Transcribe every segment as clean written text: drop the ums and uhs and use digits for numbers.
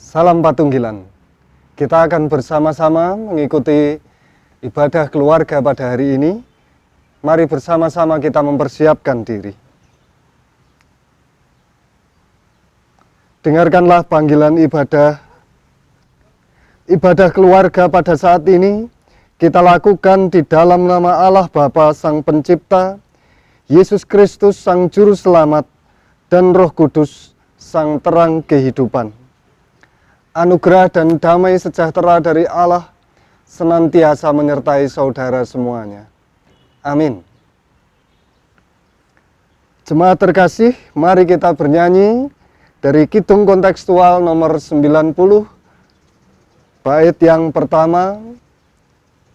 Salam Patunggilan. Kita akan bersama-sama mengikuti ibadah keluarga pada hari ini. Mari bersama-sama kita mempersiapkan diri. Dengarkanlah panggilan ibadah. Ibadah keluarga pada saat ini kita lakukan di dalam nama Allah Bapa Sang Pencipta, Yesus Kristus Sang Juru Selamat, dan Roh Kudus Sang Terang Kehidupan. Anugerah dan damai sejahtera dari Allah senantiasa menyertai saudara semuanya. Amin. Jemaat terkasih, mari kita bernyanyi dari Kidung Kontekstual nomor 90, bait yang pertama,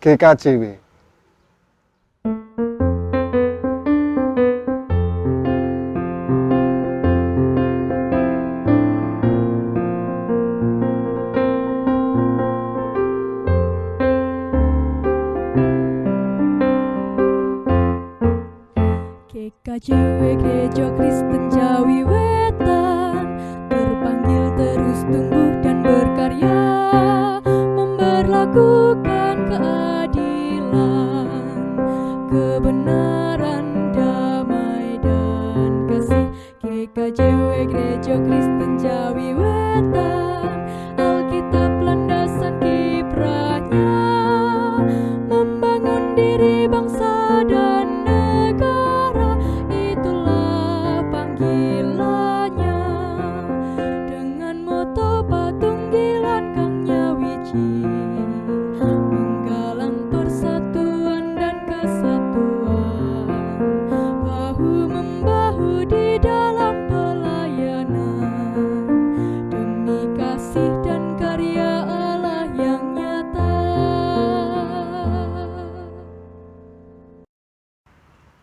GKJW. GKJW Gereja Kristen Jawi Wetan terpanggil terus tumbuh dan berkarya, memberlakukan keadilan, kebenaran, damai dan kasih. GKJW Gereja Kristen Jawi Wetan, Alkitab landasan kiprahnya, membangun diri bangsa dan negara. Itulah panggilannya, dengan moto Patunggilan Kang Nyawiji, menggalang persatuan dan kesatuan, bahu-membahu di dalam pelayanan, demi kasih dan karya Allah yang nyata.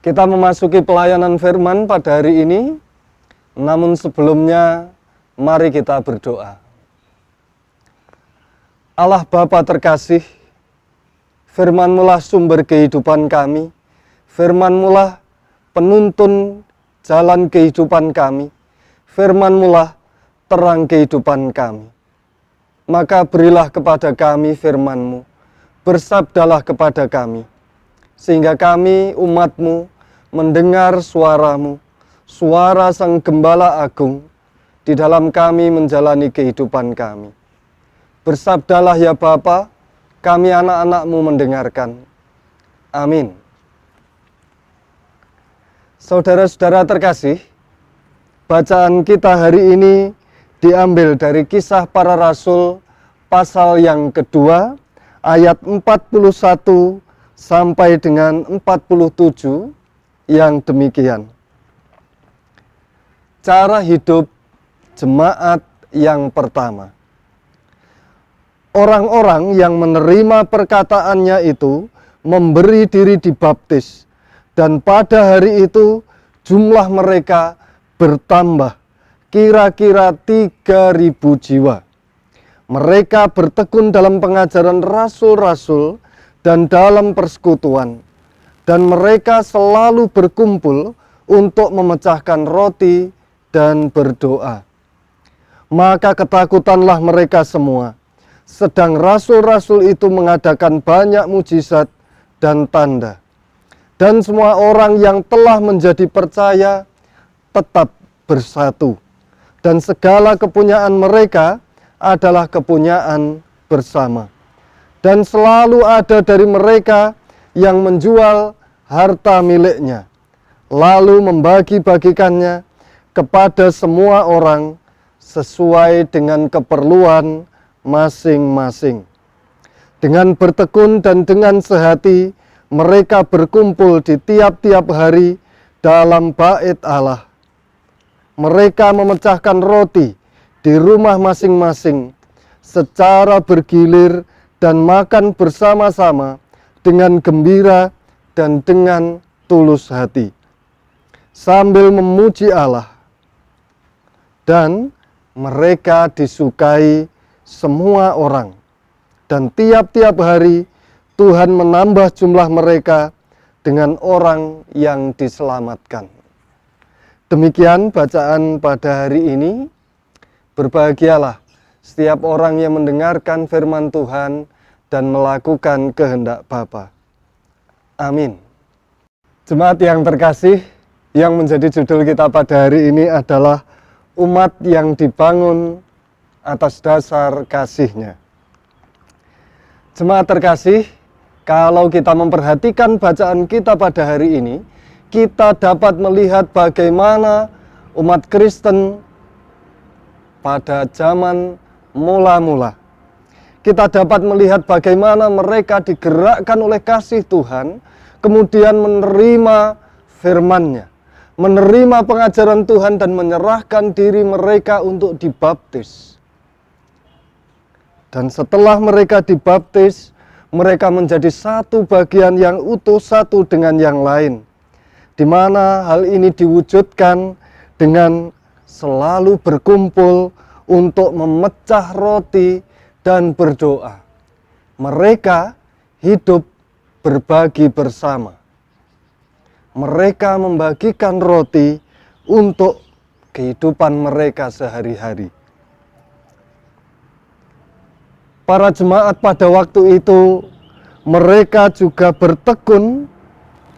Kita memasuki pelayanan firman pada hari ini, namun sebelumnya mari kita berdoa. Allah Bapa terkasih, firman-Mu-lah sumber kehidupan kami, firman-Mu-lah penuntun jalan kehidupan kami, firman-Mu-lah terang kehidupan kami. Maka berilah kepada kami firman-Mu, bersabdalah kepada kami, sehingga kami umat-Mu mendengar suara-Mu, suara Sang Gembala Agung, di dalam kami menjalani kehidupan kami. Bersabdalah ya Bapa, kami anak-anak-Mu mendengarkan. Amin. Saudara-saudara terkasih, bacaan kita hari ini diambil dari Kisah Para Rasul pasal yang kedua, ayat 41 sampai dengan 47 yang demikian. Cara hidup jemaat yang pertama. Orang-orang yang menerima perkataannya itu memberi diri dibaptis, dan pada hari itu jumlah mereka bertambah kira-kira 3.000 jiwa. Mereka bertekun dalam pengajaran rasul-rasul dan dalam persekutuan, dan mereka selalu berkumpul untuk memecahkan roti dan berdoa. Maka ketakutanlah mereka semua, sedang rasul-rasul itu mengadakan banyak mujizat dan tanda. Dan semua orang yang telah menjadi percaya tetap bersatu, dan segala kepunyaan mereka adalah kepunyaan bersama. Dan selalu ada dari mereka yang menjual harta miliknya, lalu membagi-bagikannya kepada semua orang sesuai dengan keperluan masing-masing. Dengan bertekun dan dengan sehati, mereka berkumpul di tiap-tiap hari dalam bait Allah. Mereka memecahkan roti di rumah masing-masing secara bergilir dan makan bersama-sama dengan gembira dan dengan tulus hati, sambil memuji Allah. Dan mereka disukai semua orang, dan tiap-tiap hari Tuhan menambah jumlah mereka dengan orang yang diselamatkan. Demikian bacaan pada hari ini. Berbahagialah setiap orang yang mendengarkan firman Tuhan dan melakukan kehendak Bapa. Amin. Jemaat yang terkasih, yang menjadi judul kita pada hari ini adalah umat yang dibangun atas dasar kasih-Nya. Jemaat terkasih, kalau kita memperhatikan bacaan kita pada hari ini, kita dapat melihat bagaimana umat Kristen pada zaman mula-mula. Kita dapat melihat bagaimana mereka digerakkan oleh kasih Tuhan, kemudian menerima firman-Nya, menerima pengajaran Tuhan dan menyerahkan diri mereka untuk dibaptis. Dan setelah mereka dibaptis, mereka menjadi satu bagian yang utuh satu dengan yang lain, di mana hal ini diwujudkan dengan selalu berkumpul untuk memecah roti dan berdoa. Mereka hidup berbagi bersama. Mereka membagikan roti untuk kehidupan mereka sehari-hari. Para jemaat pada waktu itu, mereka juga bertekun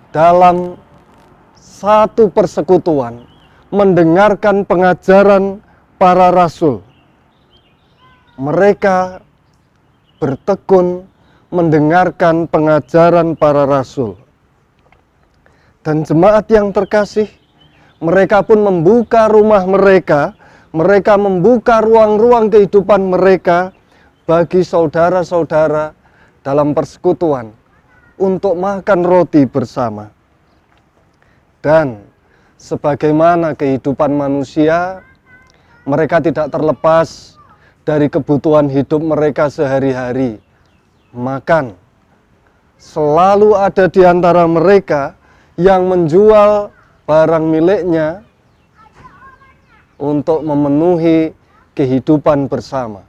dalam satu persekutuan, mendengarkan pengajaran para rasul. Mereka bertekun mendengarkan pengajaran para rasul. Dan jemaat yang terkasih, mereka pun membuka rumah mereka, mereka membuka ruang-ruang kehidupan mereka bagi saudara-saudara dalam persekutuan untuk makan roti bersama. Dan sebagaimana kehidupan manusia, mereka tidak terlepas dari kebutuhan hidup mereka sehari-hari. Makan. Selalu ada di antara mereka yang menjual barang miliknya untuk memenuhi kehidupan bersama.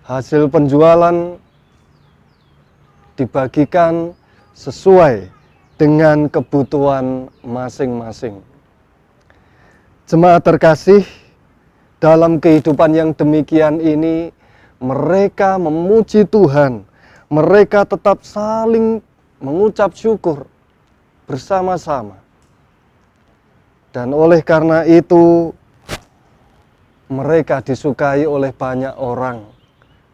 Hasil penjualan dibagikan sesuai dengan kebutuhan masing-masing. Jemaat terkasih, dalam kehidupan yang demikian ini, mereka memuji Tuhan. Mereka tetap saling mengucap syukur bersama-sama. Dan oleh karena itu, mereka disukai oleh banyak orang.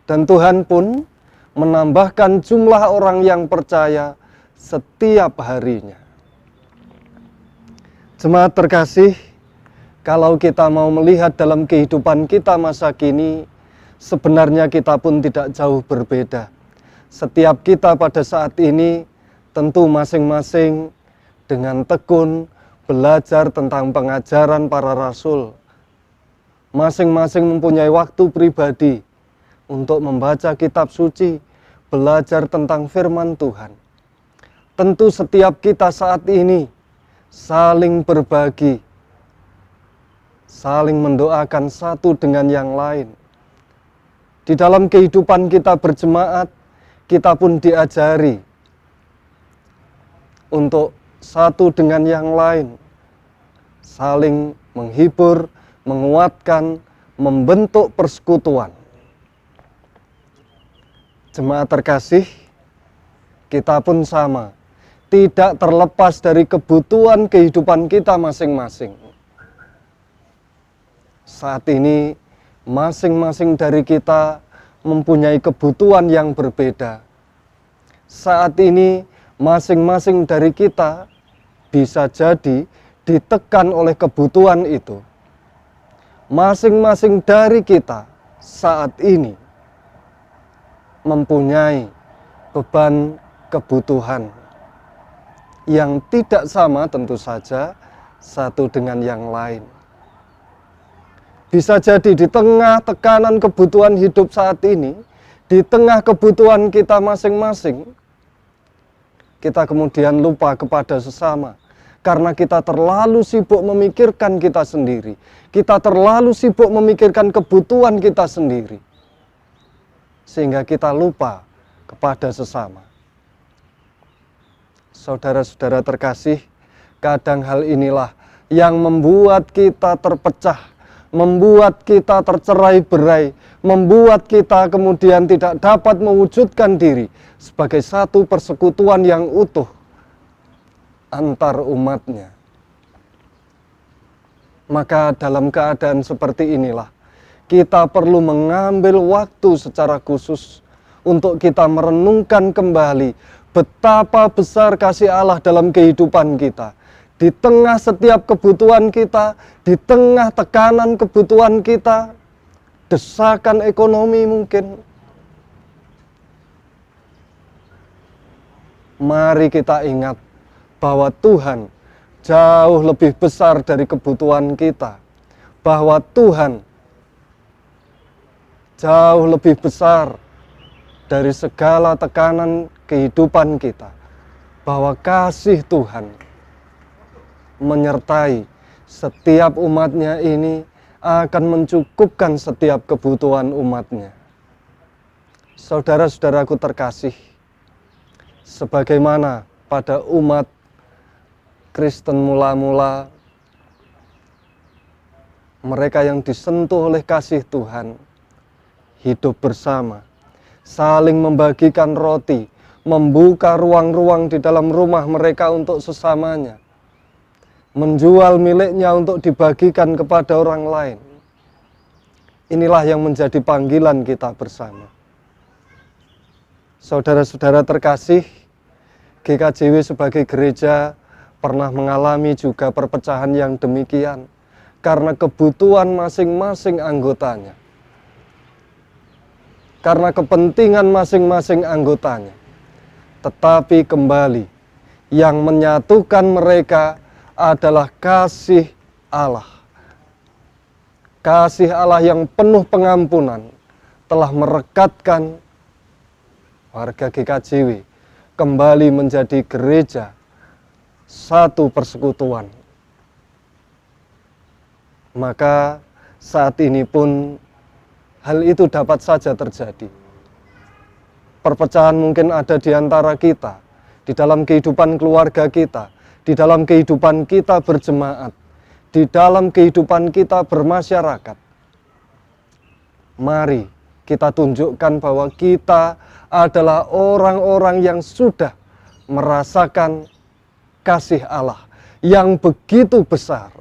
Dan Tuhan pun menambahkan jumlah orang yang percaya setiap harinya. Jemaat terkasih, kalau kita mau melihat dalam kehidupan kita masa kini, sebenarnya kita pun tidak jauh berbeda. Setiap kita pada saat ini tentu masing-masing dengan tekun belajar tentang pengajaran para rasul. Masing-masing mempunyai waktu pribadi untuk membaca kitab suci, belajar tentang firman Tuhan. Tentu setiap kita saat ini saling berbagi, saling mendoakan satu dengan yang lain. Di dalam kehidupan kita berjemaat, kita pun diajari untuk satu dengan yang lain, saling menghibur, menguatkan, membentuk persekutuan. Jemaat terkasih, kita pun sama, tidak terlepas dari kebutuhan kehidupan kita masing-masing. Saat ini, masing-masing dari kita mempunyai kebutuhan yang berbeda. Saat ini, masing-masing dari kita bisa jadi ditekan oleh kebutuhan itu. Masing-masing dari kita saat ini mempunyai beban kebutuhan yang tidak sama tentu saja satu dengan yang lain. Bisa jadi di tengah tekanan kebutuhan hidup saat ini, di tengah kebutuhan kita masing-masing, kita kemudian lupa kepada sesama. Karena kita terlalu sibuk memikirkan kita sendiri. Kita terlalu sibuk memikirkan kebutuhan kita sendiri. Sehingga kita lupa kepada sesama. Saudara-saudara terkasih, kadang hal inilah yang membuat kita terpecah, membuat kita tercerai-berai, membuat kita kemudian tidak dapat mewujudkan diri sebagai satu persekutuan yang utuh antar umatnya. Maka dalam keadaan seperti inilah, kita perlu mengambil waktu secara khusus untuk kita merenungkan kembali betapa besar kasih Allah dalam kehidupan kita. Di tengah setiap kebutuhan kita, di tengah tekanan kebutuhan kita, desakan ekonomi mungkin. Mari kita ingat bahwa Tuhan jauh lebih besar dari kebutuhan kita. Bahwa Tuhan jauh lebih besar dari segala tekanan kehidupan kita. Bahwa kasih Tuhan menyertai setiap umatnya ini akan mencukupkan setiap kebutuhan umatnya. Saudara-saudaraku terkasih, sebagaimana pada umat Kristen mula-mula, mereka yang disentuh oleh kasih Tuhan, hidup bersama, saling membagikan roti, membuka ruang-ruang di dalam rumah mereka untuk sesamanya, menjual miliknya untuk dibagikan kepada orang lain. Inilah yang menjadi panggilan kita bersama. Saudara-saudara terkasih, GKJW sebagai gereja pernah mengalami juga perpecahan yang demikian karena kebutuhan masing-masing anggotanya. Karena kepentingan masing-masing anggotanya. Tetapi kembali yang menyatukan mereka adalah kasih Allah. Kasih Allah yang penuh pengampunan telah merekatkan warga GKJW kembali menjadi gereja satu persekutuan. Maka saat ini pun hal itu dapat saja terjadi. Perpecahan mungkin ada di antara kita, di dalam kehidupan keluarga kita, di dalam kehidupan kita berjemaat, di dalam kehidupan kita bermasyarakat. Mari kita tunjukkan bahwa kita adalah orang-orang yang sudah merasakan kasih Allah yang begitu besar,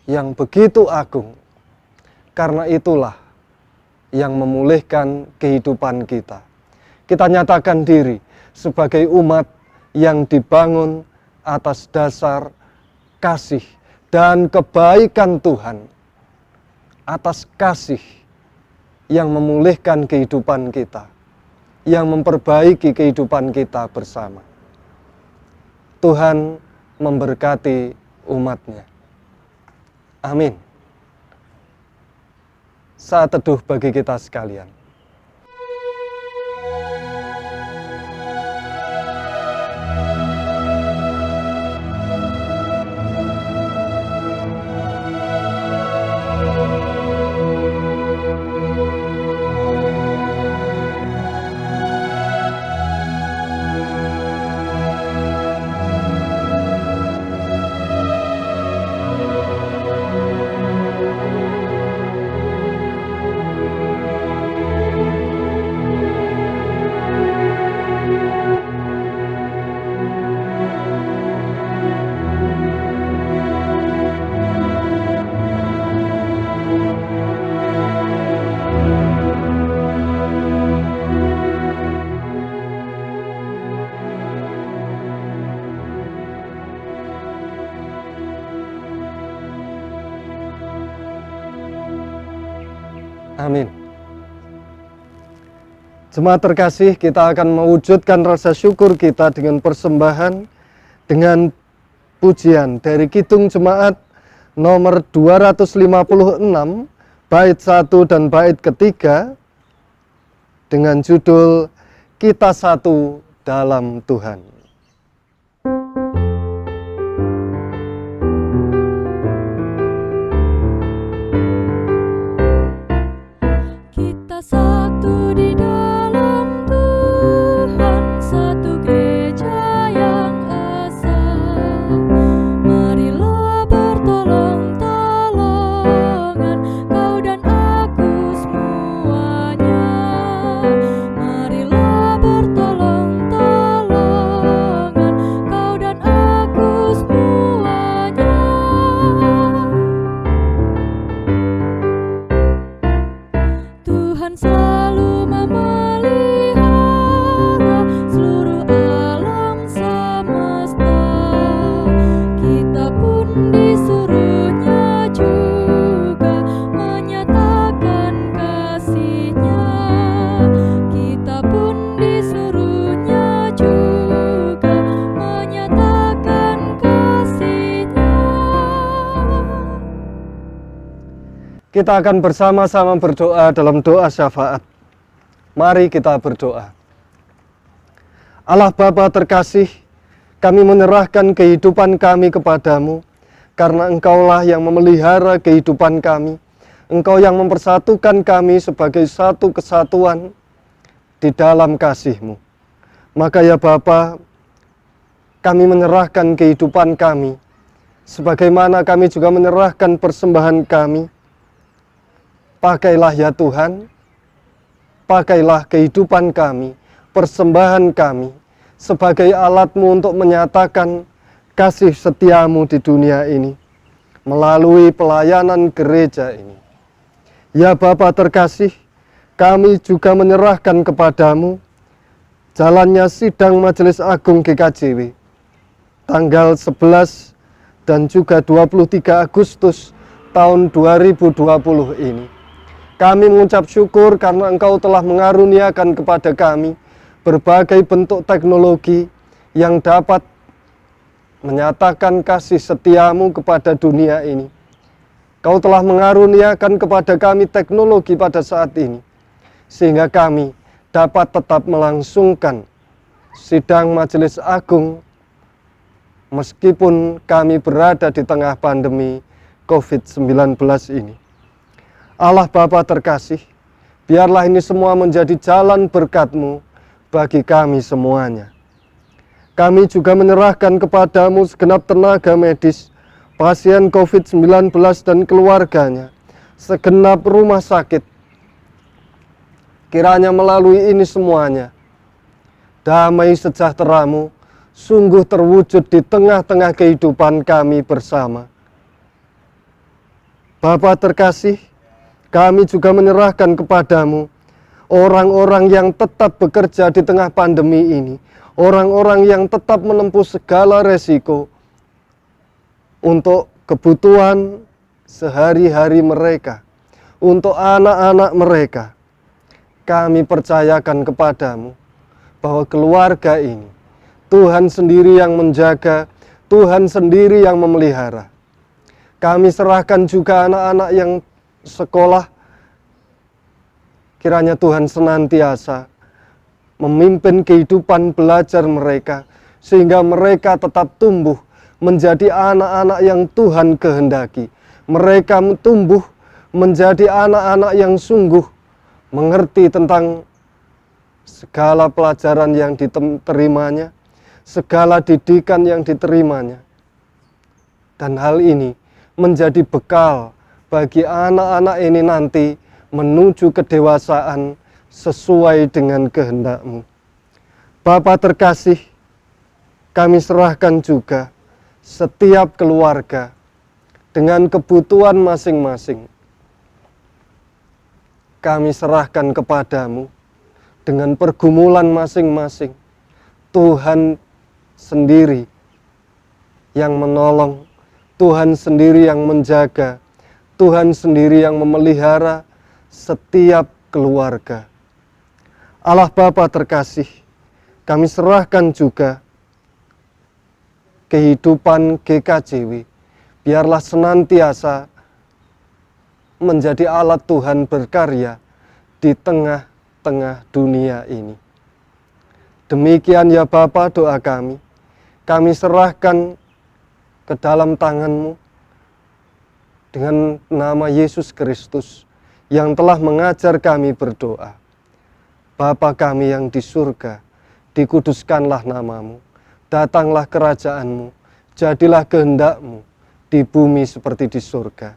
yang begitu agung. Karena itulah yang memulihkan kehidupan kita. Kita nyatakan diri sebagai umat yang dibangun atas dasar kasih dan kebaikan Tuhan, atas kasih yang memulihkan kehidupan kita, yang memperbaiki kehidupan kita bersama. Tuhan memberkati umatnya. Amin. Saat teduh bagi kita sekalian. Amin. Jemaat terkasih, kita akan mewujudkan rasa syukur kita dengan persembahan, dengan pujian dari Kidung Jemaat nomor 256, bait 1 dan bait ketiga, dengan judul Kita Satu Dalam Tuhan. Satu di dalam Tuhan, satu gereja yang esa. Marilah bertolong-tolong selalu memelihara seluruh alam semesta. Kita pun disuruhnya juga menyatakan kasih-Nya. Kita pun disuruhnya juga menyatakan kasih-Nya. Kita akan bersama-sama berdoa dalam doa syafaat. Mari kita berdoa. Allah Bapa terkasih, kami menyerahkan kehidupan kami kepadamu, karena Engkaulah yang memelihara kehidupan kami. Engkau yang mempersatukan kami sebagai satu kesatuan di dalam kasih-Mu. Maka ya Bapa, kami menyerahkan kehidupan kami, sebagaimana kami juga menyerahkan persembahan kami. Pakailah ya Tuhan, pakailah kehidupan kami, persembahan kami, sebagai alat-Mu untuk menyatakan kasih setia-Mu di dunia ini, melalui pelayanan gereja ini. Ya Bapa terkasih, kami juga menyerahkan kepadamu jalannya sidang Majelis Agung GKJW, tanggal 11 dan juga 23 Agustus tahun 2020 ini. Kami mengucap syukur karena Engkau telah mengaruniakan kepada kami berbagai bentuk teknologi yang dapat menyatakan kasih setia-Mu kepada dunia ini. Kau telah mengaruniakan kepada kami teknologi pada saat ini, sehingga kami dapat tetap melangsungkan sidang Majelis Agung meskipun kami berada di tengah pandemi COVID-19 ini. Allah Bapa terkasih, biarlah ini semua menjadi jalan berkat-Mu bagi kami semuanya. Kami juga menyerahkan kepadamu segenap tenaga medis, pasien COVID-19 dan keluarganya, segenap rumah sakit. Kiranya melalui ini semuanya, damai sejahtera-Mu sungguh terwujud di tengah-tengah kehidupan kami bersama. Bapa terkasih, kami juga menyerahkan kepadamu orang-orang yang tetap bekerja di tengah pandemi ini, orang-orang yang tetap menempuh segala resiko untuk kebutuhan sehari-hari mereka, untuk anak-anak mereka. Kami percayakan kepadamu bahwa keluarga ini Tuhan sendiri yang menjaga, Tuhan sendiri yang memelihara. Kami serahkan juga anak-anak yang sekolah, kiranya Tuhan senantiasa memimpin kehidupan belajar mereka, sehingga mereka tetap tumbuh menjadi anak-anak yang Tuhan kehendaki. Mereka tumbuh menjadi anak-anak yang sungguh mengerti tentang segala pelajaran yang diterimanya, segala didikan yang diterimanya. Dan hal ini menjadi bekal bagi anak-anak ini nanti menuju kedewasaan sesuai dengan kehendak-Mu. Bapa terkasih, kami serahkan juga setiap keluarga dengan kebutuhan masing-masing. Kami serahkan kepadamu dengan pergumulan masing-masing. Tuhan sendiri yang menolong, Tuhan sendiri yang menjaga, Tuhan sendiri yang memelihara setiap keluarga. Allah Bapa terkasih, kami serahkan juga kehidupan GKJW. Biarlah senantiasa menjadi alat Tuhan berkarya di tengah-tengah dunia ini. Demikian ya Bapa doa kami. Kami serahkan ke dalam tangan-Mu dengan nama Yesus Kristus yang telah mengajar kami berdoa. Bapa kami yang di surga, dikuduskanlah nama-Mu, datanglah kerajaan-Mu, jadilah kehendak-Mu di bumi seperti di surga.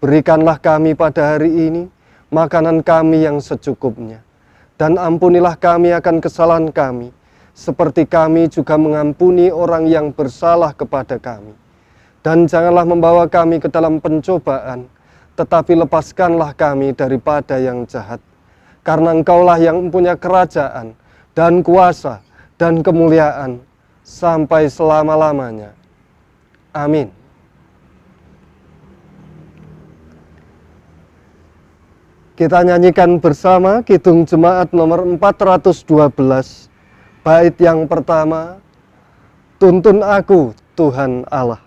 Berikanlah kami pada hari ini makanan kami yang secukupnya, dan ampunilah kami akan kesalahan kami, seperti kami juga mengampuni orang yang bersalah kepada kami. Dan janganlah membawa kami ke dalam pencobaan, tetapi lepaskanlah kami daripada yang jahat. karena Engkaulah yang mempunyai kerajaan dan kuasa dan kemuliaan sampai selama-lamanya. Amin. Kita nyanyikan bersama Kidung Jemaat nomor 412, bait yang pertama, Tuntun Aku Tuhan Allah.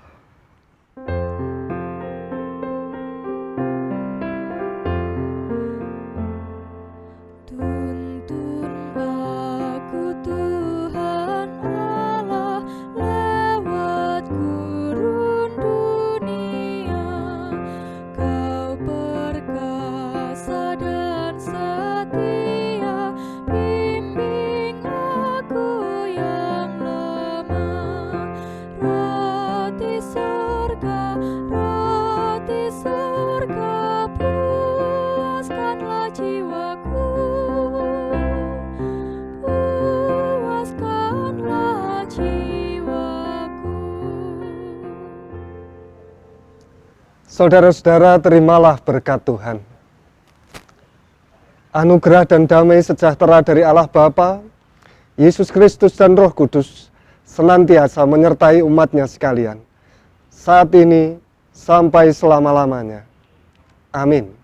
Saudara-saudara, terimalah berkat Tuhan. Anugerah dan damai sejahtera dari Allah Bapa, Yesus Kristus dan Roh Kudus senantiasa menyertai umatnya sekalian, saat ini sampai selama-lamanya. Amin.